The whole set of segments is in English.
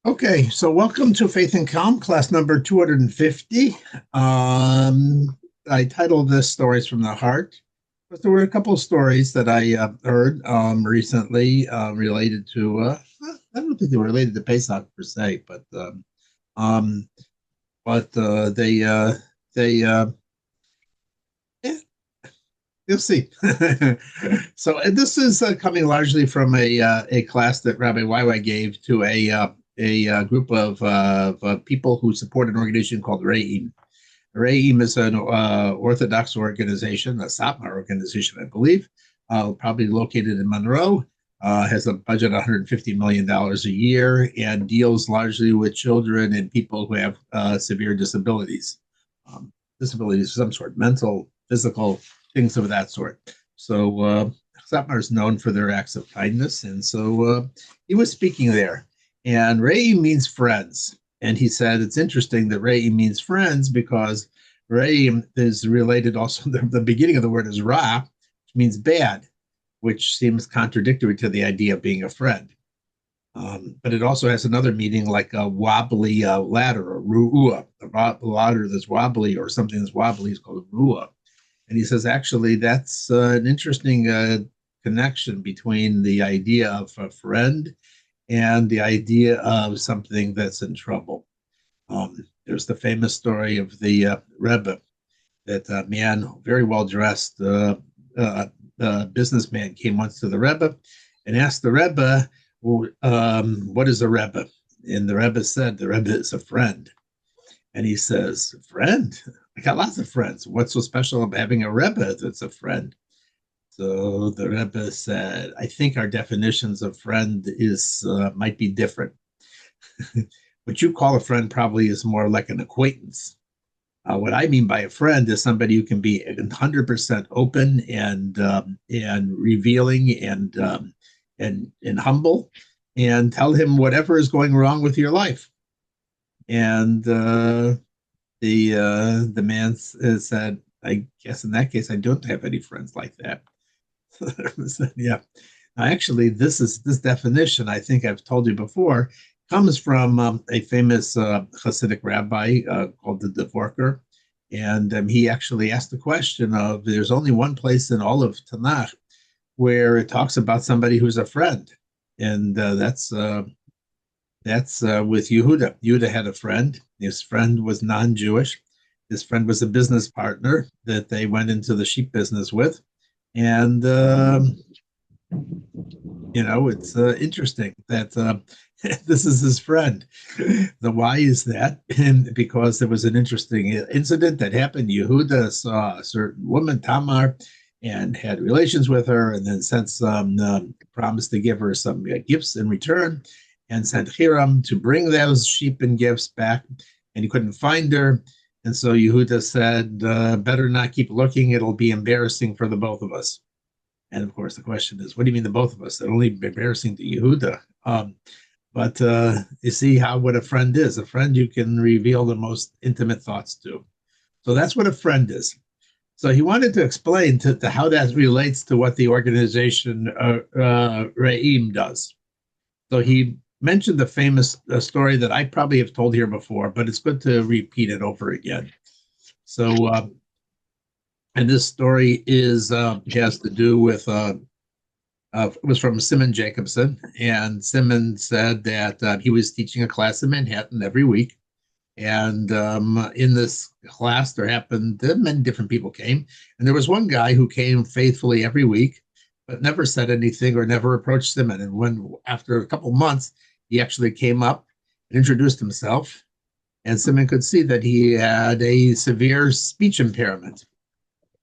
Okay, so welcome to Faith and Calm, class number 250. I titled this Stories from the Heart, but there were a couple of stories that I heard recently related to, I don't think they were related to Pesach per se, um, but yeah, you'll see. So and this is coming largely from a class that Rabbi Waiwai gave to a group of people who support an organization called Re'im. Re'im is an Orthodox organization, a Satmar organization, I believe, probably located in Monroe. Has a budget of $150 million a year and deals largely with children and people who have severe disabilities, um, disabilities of some sort, mental, physical, things of that sort. So Satmar is known for their acts of kindness. And so he was speaking there. And Re'im means friends. And he said it's interesting that Re'im means friends because Re'im is related also, the beginning of the word is Ra, which means bad, which seems contradictory to the idea of being a friend. But it also has another meaning like a wobbly ladder or ru'ua. A ladder that's wobbly or something that's wobbly is called a ru'ua. And he says, actually, that's an interesting connection between the idea of a friend and the idea of something that's in trouble. There's the famous story of the Rebbe, that man, very well dressed businessman, came once to the Rebbe and asked the Rebbe, well, what is a Rebbe? And the Rebbe said, the Rebbe is a friend. And he says, friend? I got lots of friends. What's so special about having a Rebbe that's a friend? So the Rebbe said, I think our definitions of friend is might be different. What you call a friend probably is more like an acquaintance. What I mean by a friend is somebody who can be 100% open and revealing and humble, and tell him whatever is going wrong with your life. And the man said, I guess in that case I don't have any friends like that. Yeah. Now, actually, this definition, I think I've told you before, comes from a famous Hasidic rabbi called the Dvorker. And he actually asked the question of there's only one place in all of Tanakh where it talks about somebody who's a friend. And that's with Yehuda. Yehuda had a friend. His friend was non-Jewish. His friend was a business partner that they went into the sheep business with. And it's interesting that this is his friend. The why is that? And because there was an interesting incident that happened. Yehuda saw a certain woman, Tamar, and had relations with her, and then sent some promised to give her some gifts in return, and sent Hiram to bring those sheep and gifts back, and he couldn't find her. And so Yehuda said, better not keep looking. It'll be embarrassing for the both of us. And of course, the question is, what do you mean the both of us? They're only embarrassing to Yehuda. But you see how what a friend is. A friend you can reveal the most intimate thoughts to. So that's what a friend is. So he wanted to explain to how that relates to what the organization Re'im does. So he mentioned the famous story that I probably have told here before, but it's good to repeat it over again. So, and this story has to do with it was from Simon Jacobson, and Simon said that he was teaching a class in Manhattan every week, and in this class there happened many different people came, and there was one guy who came faithfully every week, but never said anything or never approached Simon. And when after a couple months, he actually came up and introduced himself, and Simon could see that he had a severe speech impairment.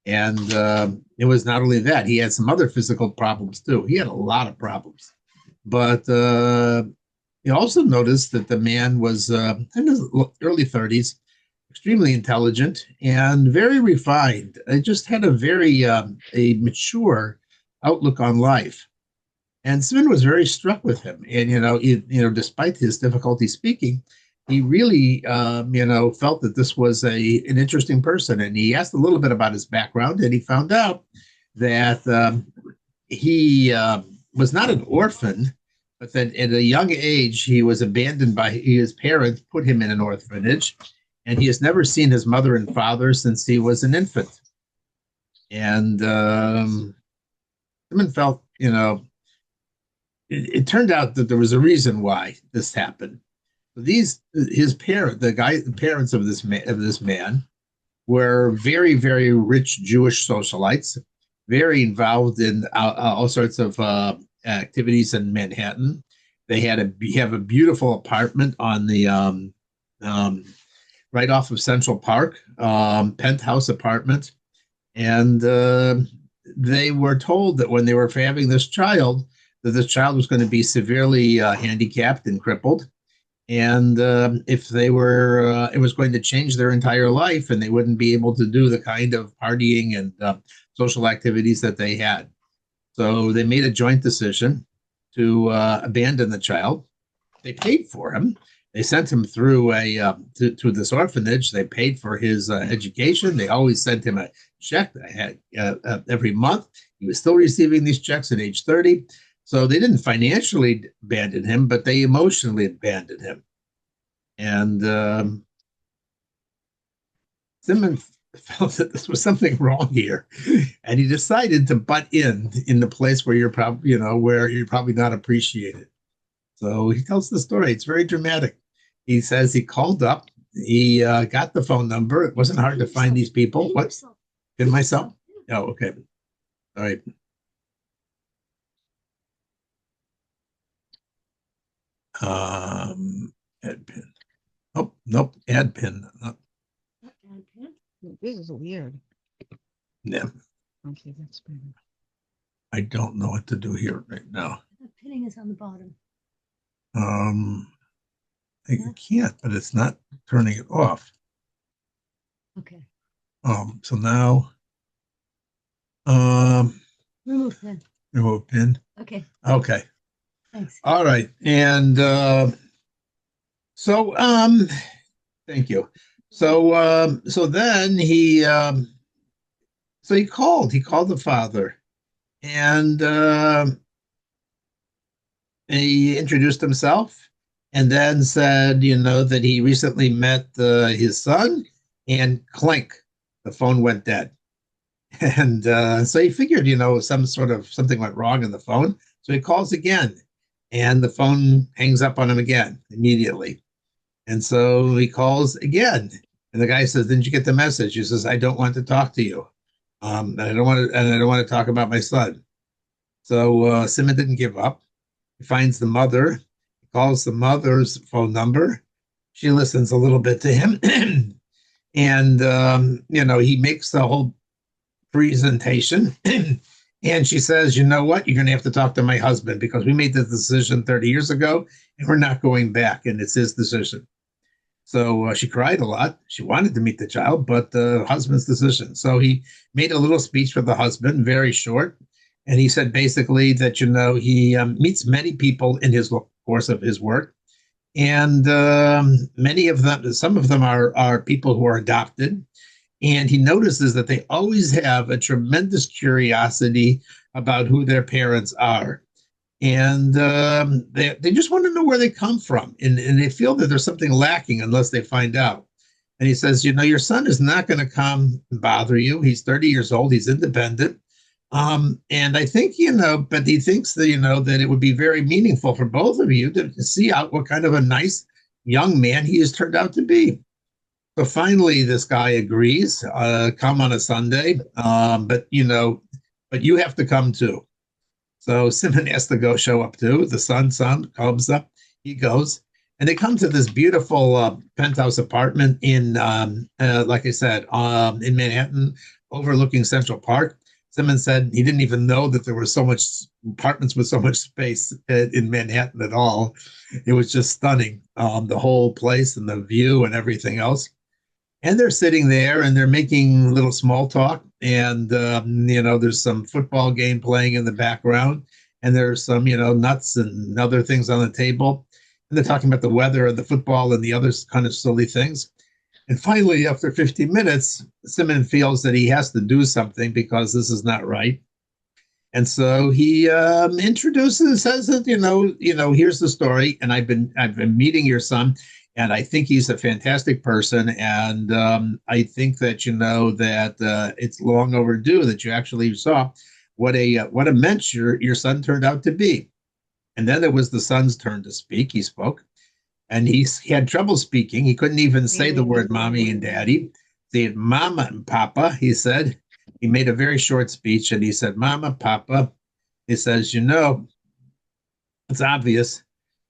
And it was not only that, he had some other physical problems too. He had a lot of problems. But he also noticed that the man was in his early 30s, extremely intelligent and very refined. He just had a very a mature outlook on life. And Simon was very struck with him. And, despite his difficulty speaking, he really, felt that this was an interesting person. And he asked a little bit about his background, and he found out that he was not an orphan, but that at a young age he was abandoned by his parents, put him in an orphanage, and he has never seen his mother and father since he was an infant. And Simon felt, it turned out that there was a reason why this happened. The parents of this man were very, very rich Jewish socialites, very involved in all sorts of activities in Manhattan. They have a beautiful apartment on the right off of Central Park, penthouse apartment, and they were told that when they were having this child, that this child was going to be severely handicapped and crippled, and if they were, it was going to change their entire life, and they wouldn't be able to do the kind of partying and social activities that they had. So they made a joint decision to abandon the child. They paid for him. They sent him through to this orphanage. They paid for his education. They always sent him a check every month. He was still receiving these checks at age 30. So they didn't financially abandon him, but they emotionally abandoned him. And Simon felt that this was something wrong here, and he decided to butt in the place where you're probably, where you're probably not appreciated. So he tells the story. It's very dramatic. He says he called up. He got the phone number. It wasn't hard to find these people. What? Did myself? Oh, okay. All right. Ad pin. Oh, nope. Ad pin. This is weird. Yeah. Okay, that's better. I don't know what to do here right now. The pinning is on the bottom. I can't, but it's not turning it off. Okay. So now, Remove pin. remove pin. Okay. Okay. Thanks. All right. And so thank you. So then he called the father, and he introduced himself, and then said, that he recently met his son, and clink, the phone went dead. And so he figured, something went wrong in the phone. So he calls again, and the phone hangs up on him again immediately. And so he calls again, and the guy says, "Didn't you get the message?" He says, "I don't want to talk to you, and I don't want to talk about my son." So Simon didn't give up. He finds the mother, he calls the mother's phone number. She listens a little bit to him, and he makes the whole presentation. And she says, "You know what? You're going to have to talk to my husband, because we made this decision 30 years ago, and we're not going back, and it's his decision." So she cried a lot. She wanted to meet the child, but the husband's decision. So he made a little speech for the husband, very short. And he said basically that, he meets many people in his course of his work. And some of them are people who are adopted. And he notices that they always have a tremendous curiosity about who their parents are. And they just want to know where they come from. And they feel that there's something lacking unless they find out. And he says, your son is not going to come and bother you. He's 30 years old. He's independent. And I think, but he thinks that, that it would be very meaningful for both of you to see out what kind of a nice young man he has turned out to be. So finally, this guy agrees, come on a Sunday, but you have to come too. So Simon has to show up too. The son comes up, he goes, and they come to this beautiful penthouse apartment in, like I said, in Manhattan, overlooking Central Park. Simon said he didn't even know that there were so much apartments with so much space in Manhattan at all. It was just stunning, the whole place and the view and everything else. And they're sitting there and they're making little small talk. And, there's some football game playing in the background. And there's some, nuts and other things on the table. And they're talking about the weather and the football and the other kind of silly things. And finally, after 15 minutes, Simon feels that he has to do something because this is not right. And so he introduces, says that here's the story, and I've been meeting your son, and I think he's a fantastic person, and I think that it's long overdue that you actually saw what a mensch your son turned out to be. And then it was the son's turn to speak. He spoke, and he had trouble speaking. He couldn't even say the word mommy and daddy. They had mama and papa, he said. He made a very short speech, and he said, Mama, Papa, he says, it's obvious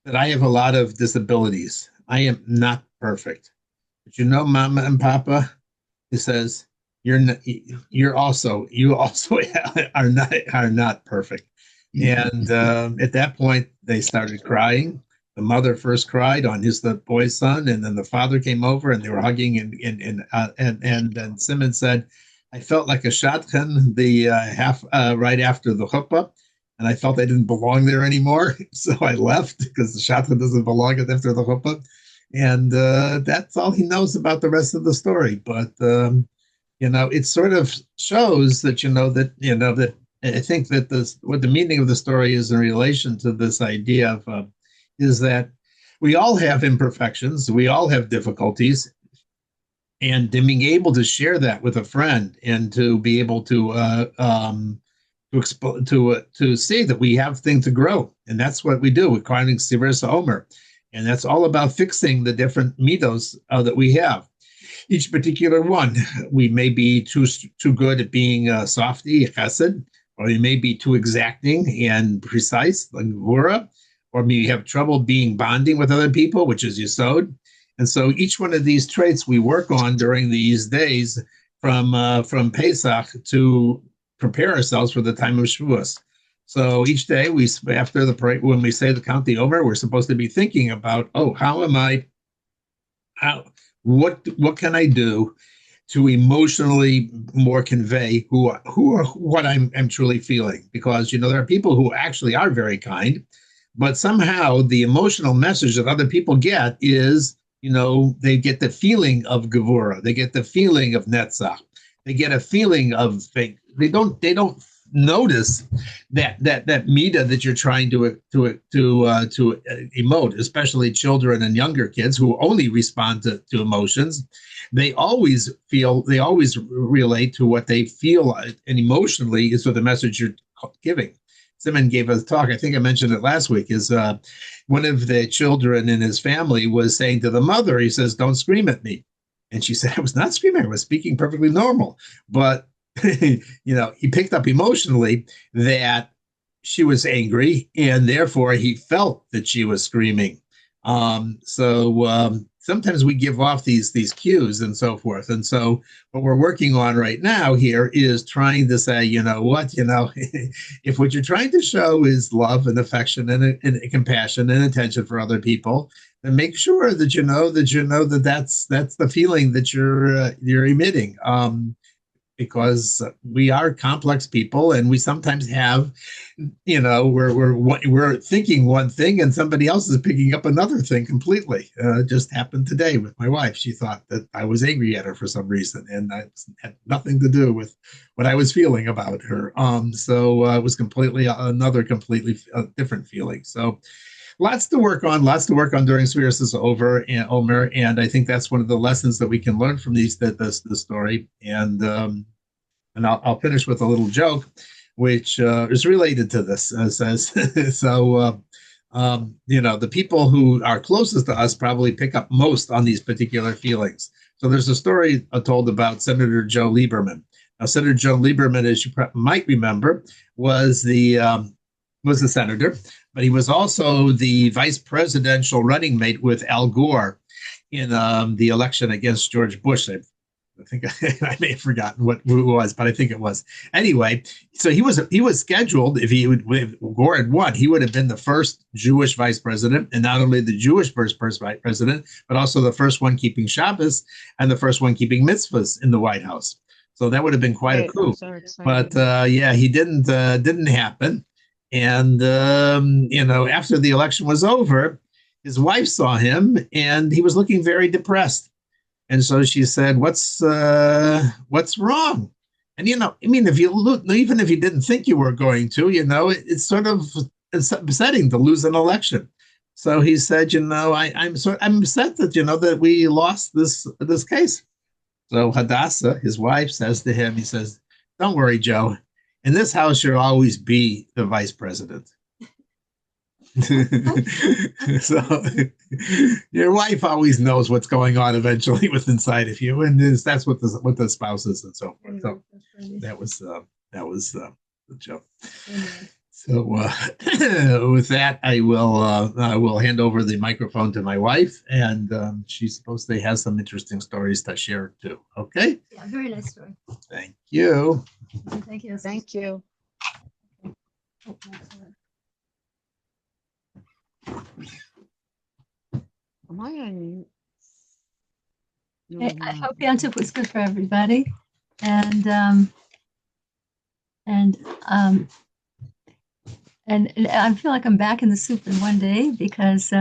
that I have a lot of disabilities. I am not perfect. But Mama and Papa, he says, you also are not perfect. And at that point, they started crying. The mother first cried on the boy's son, and then the father came over, and they were hugging. And then Simmons said, I felt like a shotgun right after the chuppah, and I felt I didn't belong there anymore. So I left because the shotgun doesn't belong after the chuppah. And that's all he knows about the rest of the story. But, it sort of shows that, that I think that what the meaning of the story is in relation to this idea of is that we all have imperfections. We all have difficulties. And being able to share that with a friend and to be able to see that we have things to grow, and that's what we do with Karnik Siversa Omer, and that's all about fixing the different mitos that we have. Each particular one, we may be too good at being softy, chesed, or we may be too exacting and precise, like Gvura, or maybe have trouble bonding with other people, which is Yesod. And so each one of these traits we work on during these days from Pesach to prepare ourselves for the time of Shavuos. So each day when we say the count the Omer, we're supposed to be thinking about, what can I do to emotionally more convey what I'm truly feeling? Because there are people who actually are very kind, but somehow the emotional message that other people get is, they get the feeling of Gevura. They get the feeling of Netzach. They get a feeling of fake. They don't notice that meter that you're trying to emote, especially children and younger kids who only respond to emotions. They always relate to what they feel, and emotionally is what the message you're giving. Simon gave a talk, I think I mentioned it last week, is one of the children in his family was saying to the mother, he says, don't scream at me. And she said, I was not screaming, I was speaking perfectly normal. But, he picked up emotionally that she was angry, and therefore he felt that she was screaming. Sometimes we give off these cues and so forth. And so what we're working on right now here is trying to say, if what you're trying to show is love and affection and compassion and attention for other people, then make sure that that's the feeling that you're emitting. Because we are complex people, and we sometimes have, we're thinking one thing and somebody else is picking up another thing completely. It just happened today with my wife. She thought that I was angry at her for some reason, and that had nothing to do with what I was feeling about her. So it was completely different feeling. So lots to work on during Sfiras Omer, and I think that's one of the lessons that we can learn from the story. And I'll finish with a little joke, which is related to this. Says so. The people who are closest to us probably pick up most on these particular feelings. So there's a story told about Senator Joe Lieberman. Now, Senator Joe Lieberman, as you might remember, was the senator, but he was also the vice presidential running mate with Al Gore in the election against George Bush. I think I may have forgotten who it was, but I think it was. Anyway, so he was scheduled, if Gore had won, he would have been the first Jewish vice president, and not only the Jewish first vice president, but also the first one keeping Shabbos and the first one keeping mitzvahs in the White House. So that would have been quite a coup. But he didn't happen. And, after the election was over, his wife saw him and he was looking very depressed. And so she said, what's wrong? And I mean, if you even if you didn't think you were going to, it's sort of it's upsetting to lose an election. So he said, I'm upset that that we lost this case. So Hadassah, his wife, says to him, he says, "Don't worry, Joe. In this house, you'll always be the vice president." So your wife always knows what's going on eventually with inside of you, and that's what the spouse is and so forth. So that was the joke. So with that, I will hand over the microphone to my wife, and she's supposed to have some interesting stories to share too. Okay. Yeah, very nice story. Thank you. Thank you. Thank you. Oh, excellent. Am I on? No, Hey, I'm I not. hope Yom Tov was good for everybody, and and um, and I feel like I'm back in the soup in one day because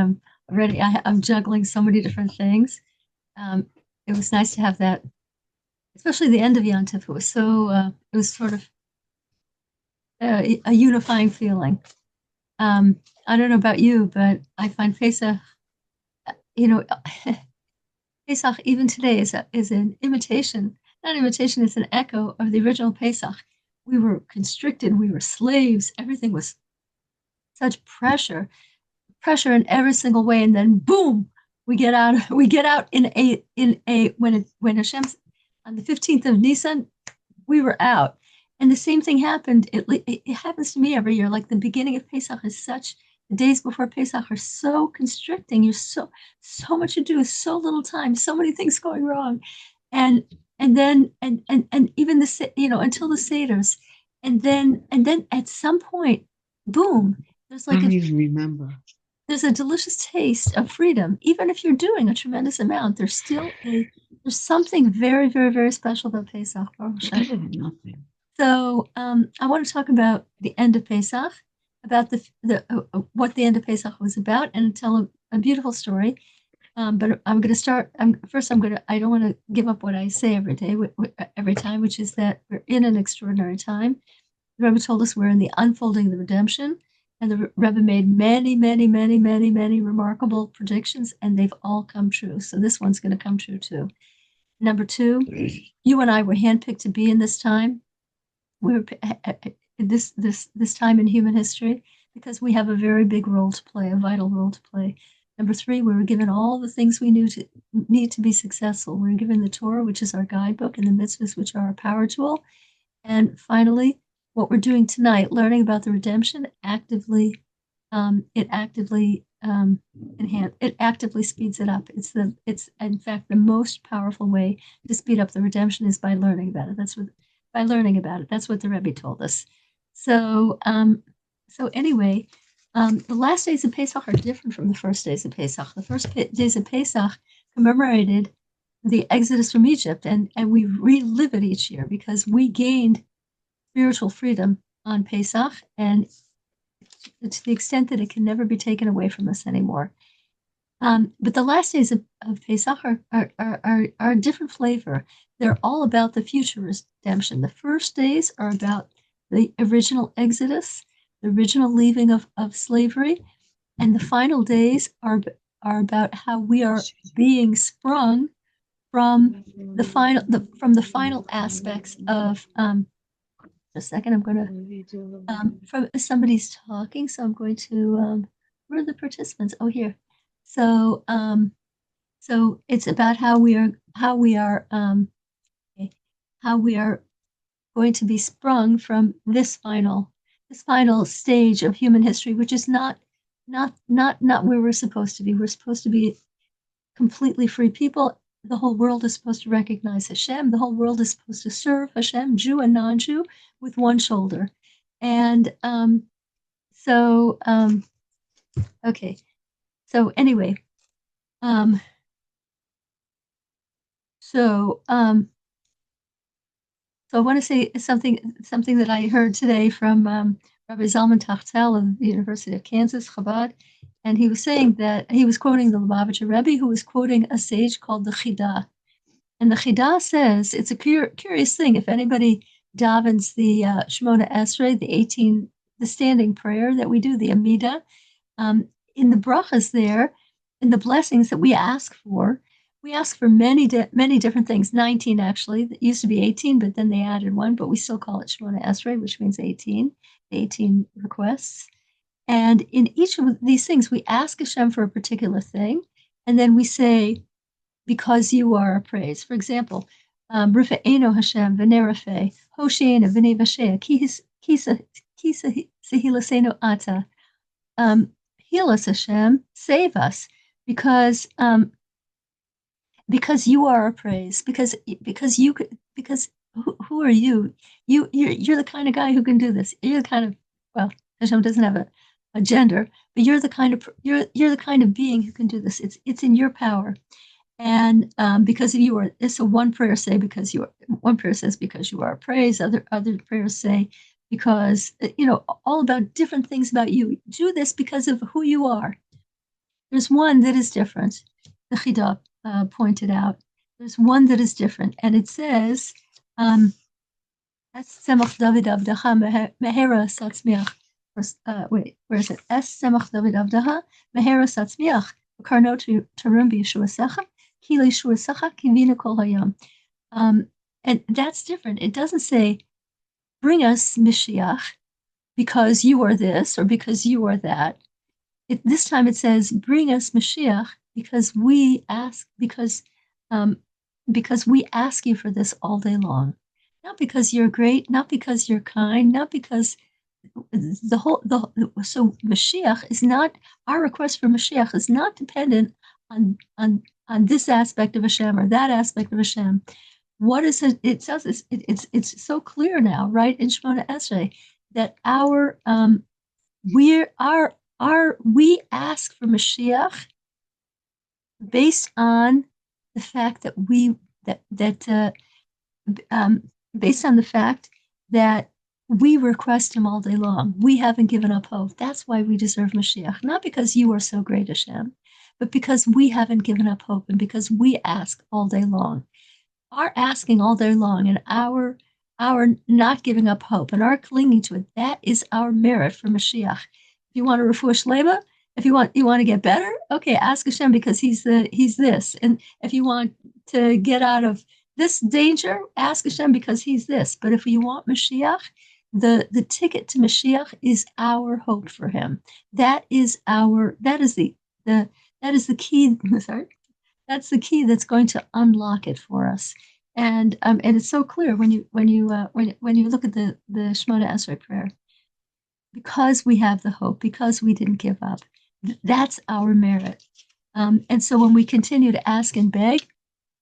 already I'm juggling so many different things. It was nice to have that, especially the end of Yom Tov. It was sort of a unifying feeling. I don't know about you, but I find Pesach, you know, Pesach even today is an imitation, not imitation, it's an echo of the original Pesach. We were constricted, we were slaves, everything was such pressure in every single way, and then boom, we get out when Hashem's on the 15th of Nisan, we were out. And the same thing happened. It happens to me every year. Like the beginning of Pesach the days before Pesach are so constricting. You're so much to do, so little time, so many things going wrong. And then even until the Seder's. And then at some point, boom, there's I like don't even remember. there's a delicious taste of freedom. Even if you're doing a tremendous amount, there's something very, very, very special about Pesach. Better than nothing. So I want to talk about the end of Pesach, about what the end of Pesach was about, and tell a beautiful story. But I'm going to start. I don't want to give up what I say every day, every time, which is that we're in an extraordinary time. The Rebbe told us we're in the unfolding of the redemption, and the Rebbe made many, many, many, many, many remarkable predictions, and they've all come true. So this one's going to come true too. Number two, you and I were handpicked to be in this time. We're this time in human history because we have a very big role to play, a vital role to play. Number three, we were given all the things we need to be successful. We were given the Torah, which is our guidebook, and the mitzvahs, which are our power tool. And finally, what we're doing tonight, learning about the redemption, it actively speeds it up. It's in fact the most powerful way to speed up the redemption is by learning about it. That's what the Rebbe told us. So anyway, the last days of Pesach are different from the first days of Pesach. The first days of Pesach commemorated the Exodus from Egypt, and we relive it each year because we gained spiritual freedom on Pesach, and to the extent that it can never be taken away from us anymore. But the last days of Pesach are a different flavor. They're all about the future redemption. The first days are about the original Exodus, the original leaving of slavery, and the final days are about how we are being sprung from the final aspects of. A second, I'm going to. From somebody's talking, so I'm going to. Where are the participants? Oh, here. So it's about how we are going to be sprung from this final stage of human history, which is not where we're supposed to be. We're supposed to be completely free people. The whole world is supposed to recognize Hashem. The whole world is supposed to serve Hashem, Jew and non-Jew, with one shoulder. And okay. So anyway, so I want to say something that I heard today from Rabbi Zalman Tachtel of the University of Kansas, Chabad, and he was saying that he was quoting the Lubavitcher Rebbe, who was quoting a sage called the Chidah. And the Chidah says, it's a curious thing, if anybody davens the Shemona Esrei, the standing prayer that we do, the Amida. In the brachas there, in the blessings that we ask for many different things. 19 actually. It used to be 18, but then they added one. But we still call it Shemona Esrei, which means 18. The 18 requests. And in each of these things, we ask Hashem for a particular thing, and then we say, because you are our praise. For example, Rifa'eno Hashem, V'nerafe, Hosheina, V'nei Vashea, Kisa Sehilaseno Ata. Heal us, Hashem, save us, because you are our praise, because who are you? You're the kind of guy who can do this. You're the kind of, well, Hashem doesn't have a gender, but you're the kind of being who can do this. It's in your power. And because you are, so one prayer says because you are praised. Other prayers say because all about different things about you. Do this because of who you are. There's one that is different. The Chida pointed out. There's one that is different, and it says, "Es Tzemach David Avdacha Mehera Satzmiach." Wait, where is it? Es Tzemach David Avdacha Mehera Satzmiach. Karno Tarum B'Yeshuasecha. And that's different. It doesn't say, bring us Mashiach because you are this or because you are that. This time it says, bring us Mashiach because we ask we ask you for this all day long. Not because you're great, not because you're kind, not because so Mashiach is not, our request for Mashiach is not dependent on this aspect of Hashem or that aspect of Hashem. What is it? It says it's so clear now, right, in Shemona Esrei, that we ask for Mashiach based on the fact that based on the fact that we request him all day long. We haven't given up hope. That's why we deserve Mashiach, not because you are so great, Hashem, but because we haven't given up hope and because we ask all day long. Our asking all day long and our not giving up hope and our clinging to it, that is our merit for Mashiach. If you want a refuah shlema, if you want to get better, okay, ask Hashem because he's this. And if you want to get out of this danger, ask Hashem because he's this. But if you want Mashiach, the ticket to Mashiach is our hope for him. That is the key. Sorry, that's the key that's going to unlock it for us. And it's so clear when you look at the Shemona Esrei prayer, because we have the hope, because we didn't give up. That's our merit. And so when we continue to ask and beg,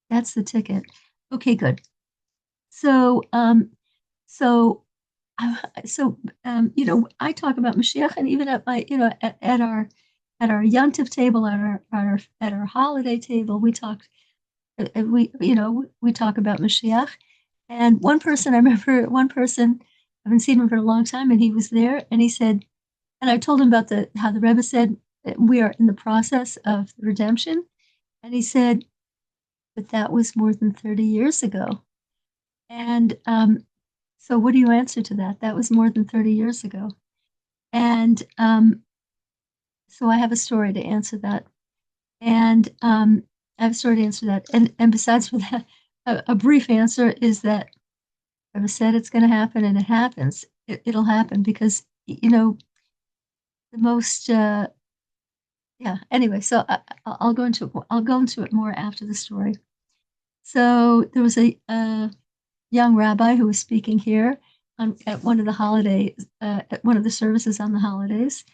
that's the ticket. Okay, good. So I talk about Mashiach, and even at my at our Yontif table, at our holiday table, we talk about Mashiach. And one person, I haven't seen him for a long time, and he was there, and he said, and I told him about how the Rebbe said we are in the process of redemption, and he said, but that was more than 30 years ago. And so what do you answer to that? That was more than 30 years ago. And so I have a story to answer that. And I have a story to answer that. And besides for that, a brief answer is that I've said it's going to happen, and it happens. It'll happen because, the most, anyway, so I'll go into it more after the story. So there was a young rabbi who was speaking here at one of the holidays, at one of the services on the holidays,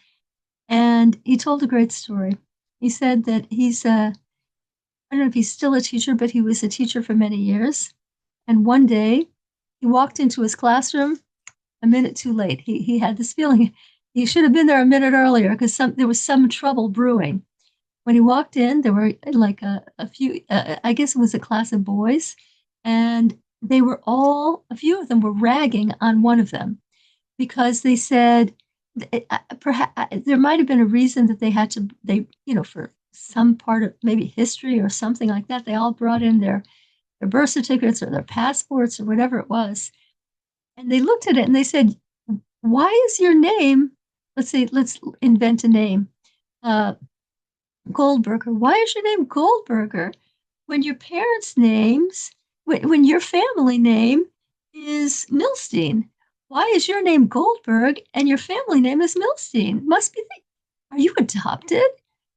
and he told a great story. He said that he's I don't know if he's still a teacher, but he was a teacher for many years. And one day he walked into his classroom a minute too late. He had this feeling he should have been there a minute earlier because there was some trouble brewing. When he walked in, there were like a few, I guess it was a class of boys, and a few of them were ragging on one of them because they said, perhaps there might have been a reason that they for some part of maybe history or something like that, they all brought in their birth certificates or their passports or whatever it was. And they looked at it and they said, why is your name, let's invent a name, Goldberger. Why is your name Goldberger when your parents' names, when your family name is Milstein? Why is your name Goldberg and your family name is Milstein? Must be, are you adopted?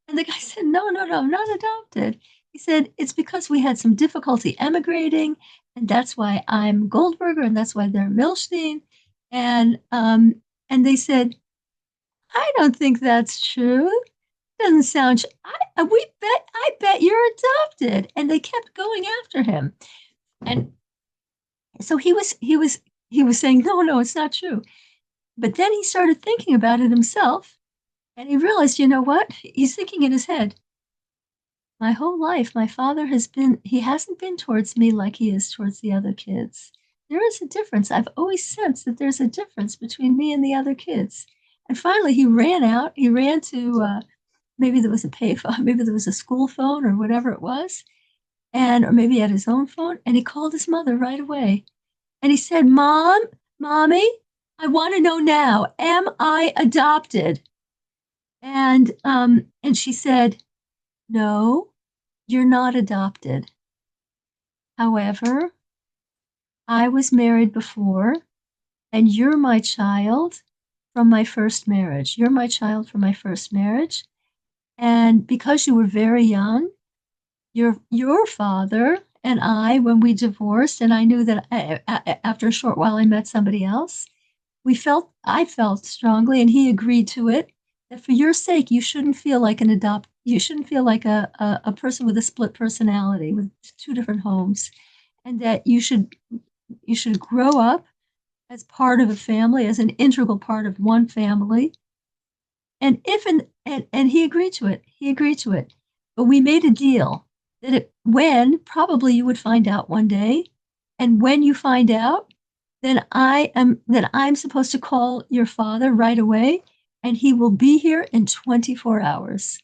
And the guy said, no, I'm not adopted. He said, it's because we had some difficulty emigrating, and that's why I'm Goldberger, and that's why they're Milstein. And they said, I don't think that's true. Doesn't sound. I bet you're adopted. And they kept going after him. And so he was saying, no, it's not true. But then he started thinking about it himself, and he realized, you know what? He's thinking in his head, my whole life, my father he hasn't been towards me like he is towards the other kids. There is a difference. I've always sensed that there's a difference between me and the other kids. And finally, he ran out. He ran to, maybe there was a payphone, maybe there was a school phone or whatever it was, or maybe he had his own phone, and he called his mother right away. And he said, Mommy, I want to know now, am I adopted? And she said, no, you're not adopted. However, I was married before, and you're my child from my first marriage. You're my child from my first marriage. And because you were very young, your father and I, when we divorced, and I knew that after a short while I met somebody else, I felt strongly, and he agreed to it, that for your sake, you shouldn't feel like you shouldn't feel like a person with a split personality with two different homes, and that you should grow up as part of a family, as an integral part of one family. And he agreed to it. He agreed to it. But we made a deal that probably you would find out one day, and when you find out, then I'm supposed to call your father right away, and he will be here in 24 hours.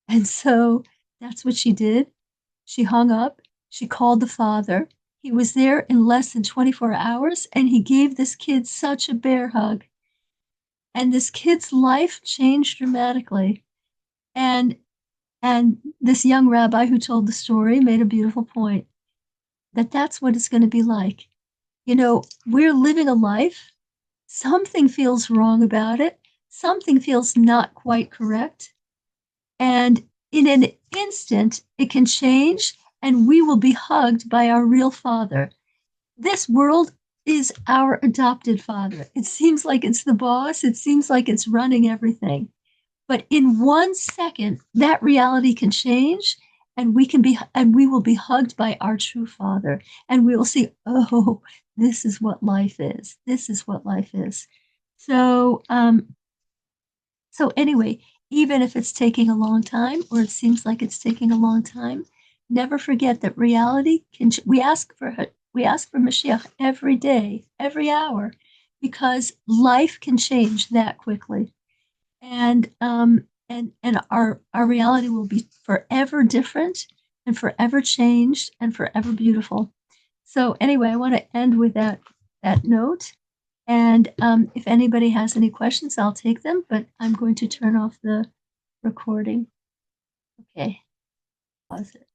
And so that's what she did. She hung up. She called the father. He was there in less than 24 hours, and he gave this kid such a bear hug. And this kid's life changed dramatically. And this young rabbi who told the story made a beautiful point, that that's what it's going to be like. You know, we're living a life. Something feels wrong about it. Something feels not quite correct. And in an instant, it can change, and we will be hugged by our real father. This world is our adopted father. It seems like it's the boss. It seems like it's running everything. But in 1 second, that reality can change, and we will be hugged by our true father. And we will see, oh, this is what life is. This is what life is. So, anyway, even if it's taking a long time, or it seems like it's taking a long time, never forget that reality we ask for Mashiach every day, every hour, because life can change that quickly. And our reality will be forever different, and forever changed, and forever beautiful. So anyway, I want to end with that note. And if anybody has any questions, I'll take them, but I'm going to turn off the recording. Okay, pause it.